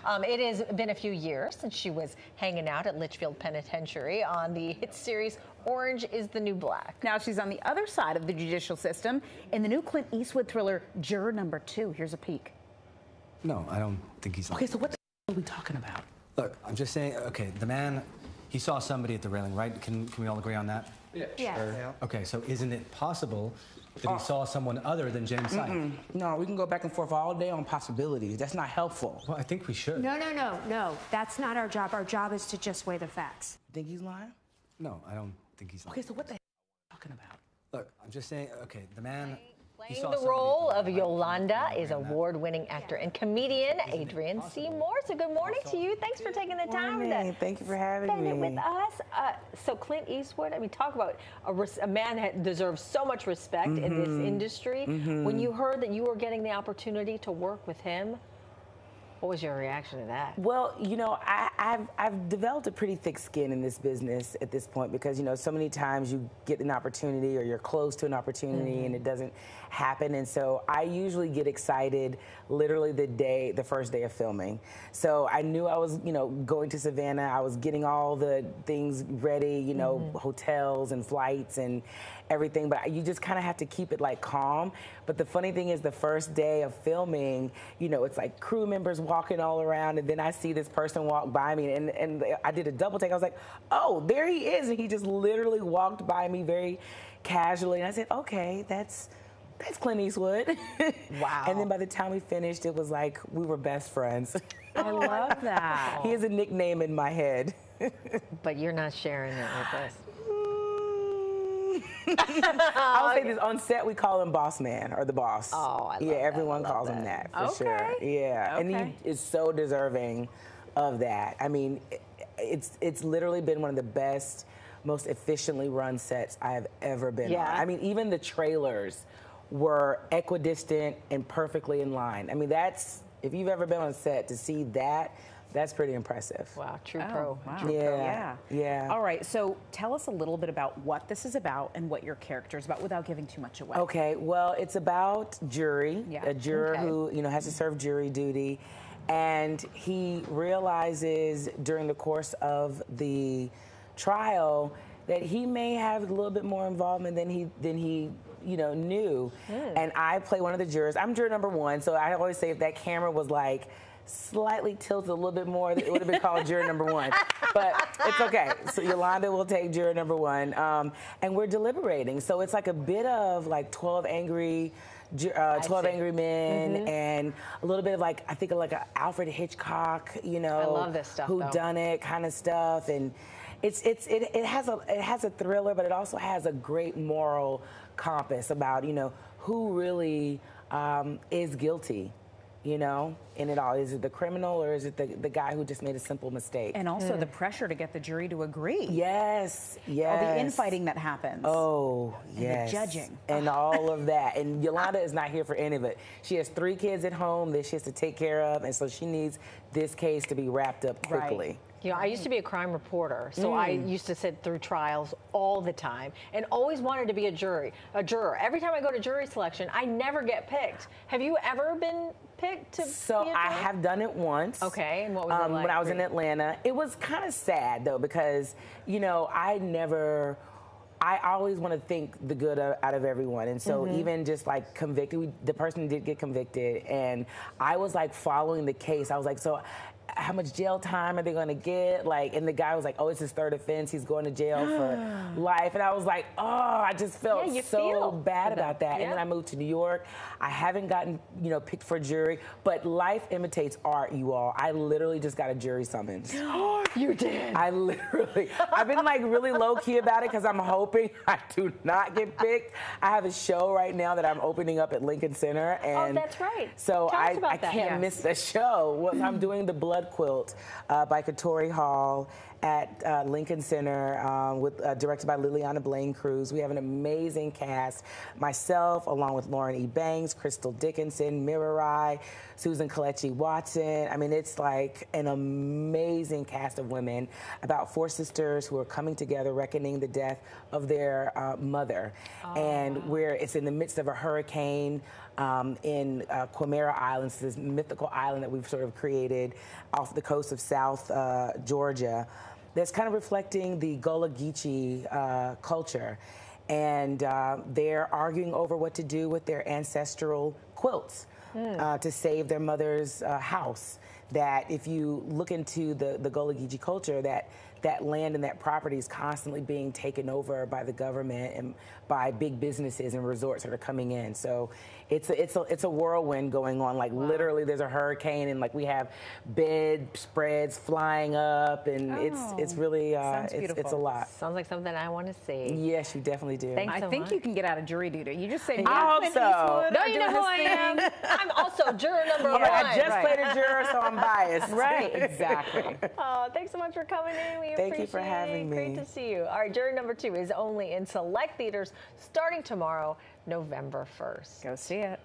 It has been a few years since she was hanging out at Litchfield Penitentiary on the hit series Orange is the New Black. Now she's on the other side of the judicial system in the new Clint Eastwood thriller Juror #2. Here's a peek. No, I don't think he's... Okay, so what the are we talking about? Look, I'm just saying, okay, the man, he saw somebody at the railing, right? Can we all agree on that? Yeah. Sure. Yeah. Okay, so isn't it possible that he saw someone other than James Syke? No, we can go back and forth all day on possibilities. That's not helpful. Well, I think we should. No. That's not our job. Our job is to just weigh the facts. Think he's lying? No, I don't think he's... Okay, so what the are we talking about? Look, I'm just saying, okay, the man... Playing the role of Yolanda is award-winning actor and comedian Adrienne Moore. So good morning to you. Thanks for taking the time to Thank you for having spend me. it with us. So Clint Eastwood, I mean, talk about a man that deserves so much respect in this industry. When you heard that you were getting the opportunity to work with him, what was your reaction to that? Well, you know, I've developed a pretty thick skin in this business at this point because, you know, so many times you get an opportunity or you're close to an opportunity and it doesn't happen. And so I usually get excited literally the first day of filming. So I knew I was, you know, going to Savannah. I was getting all the things ready, you know, hotels and flights and everything. But you just kind of have to keep it like calm. But the funny thing is the first day of filming, you know, it's like crew members walking all around, and then I see this person walk by me, and I did a double take. I was like, oh, there he is, and he just literally walked by me very casually, and I said, okay, that's Clint Eastwood. Wow. And then by the time we finished, it was like we were best friends. I love that. He has a nickname in my head. But you're not sharing it with us. I'll say this, on set we call him Boss Man or the Boss. Oh, I love everyone calls him that for sure. Yeah, and he is so deserving of that. I mean, it's literally been one of the best, most efficiently run sets I have ever been on. I mean, even the trailers were equidistant and perfectly in line. I mean, that's, if you've ever been on set to see that, that's pretty impressive. Wow, true pro. Wow. True pro. Yeah. All right, so tell us a little bit about what this is about and what your character is about without giving too much away. Okay, well, it's about jury, a juror who, you know, has to serve jury duty, and he realizes during the course of the trial that he may have a little bit more involvement than he you know, knew. And I play one of the jurors. I'm juror #1, so I always say if that camera was like slightly tilted a little bit more, it would have been called juror #1. But it's okay. So Yolanda will take juror #1. And we're deliberating. So it's like a bit of like 12 Angry Men and a little bit of like, I think like a Alfred Hitchcock, you know, I love this stuff, who done it kind of stuff. And it has a thriller, but it also has a great moral compass about, you know, who really is guilty, you know, in it all. Is it the criminal or is it the guy who just made a simple mistake? And also the pressure to get the jury to agree. Yes. All the infighting that happens. Oh, yes. And the judging. And all of that. And Yolanda is not here for any of it. She has 3 kids at home that she has to take care of, and so she needs this case to be wrapped up quickly. Right. You know, I used to be a crime reporter, so I used to sit through trials all the time and always wanted to be a juror. Every time I go to jury selection, I never get picked. Have you ever been picked to be a juror? I have done it once. Okay, and what was it like? When I was in Atlanta. It was kind of sad, though, because, you know, I always want to think the good out of everyone. And so even just like convicted, the person did get convicted, and I was like following the case. I was like, so how much jail time are they going to get? Like, and the guy was like, oh, it's his 3rd offense. He's going to jail for life. And I was like, oh, I just felt so bad about that. And then I moved to New York. I haven't gotten, you know, picked for jury, but life imitates art, you all. I literally just got a jury summons. You did? I've been like really low key about it because I'm hoping I do not get picked. I have a show right now that I'm opening up at Lincoln Center. And that's right. So I can't miss the show. I'm doing the Blood Quilt by Katori Hall at Lincoln Center, directed by Liliana Blaine Cruz. We have an amazing cast. Myself, along with Lauren E. Banks, Crystal Dickinson, Mirarai, Susan Kelechi Watson. I mean, it's like an amazing cast of of women about 4 sisters who are coming together, reckoning the death of their mother. And it's in the midst of a hurricane in Quimera Islands, this mythical island that we've sort of created off the coast of South Georgia, that's kind of reflecting the Gullah Geechee culture. And they're arguing over what to do with their ancestral quilts to save their mother's house. That if you look into the Gullah Geechee culture, that land and that property is constantly being taken over by the government and by big businesses and resorts that are coming in. So it's a whirlwind going on. Like literally, there's a hurricane, and like we have bedspreads flying up, and it's really it's a lot. Sounds like something I want to see. Yes, you definitely do. Thanks I so think much. you can get out of jury duty. You just say, I hope so. No, you know who I am. I'm also juror number 1. I just played a juror, so I'm biased. Right, exactly. Oh, thanks so much for coming in. We Thank you for appreciate having it. me. Great to see you. All right, juror number 2 is only in select theaters starting tomorrow, November 1st. Go see it.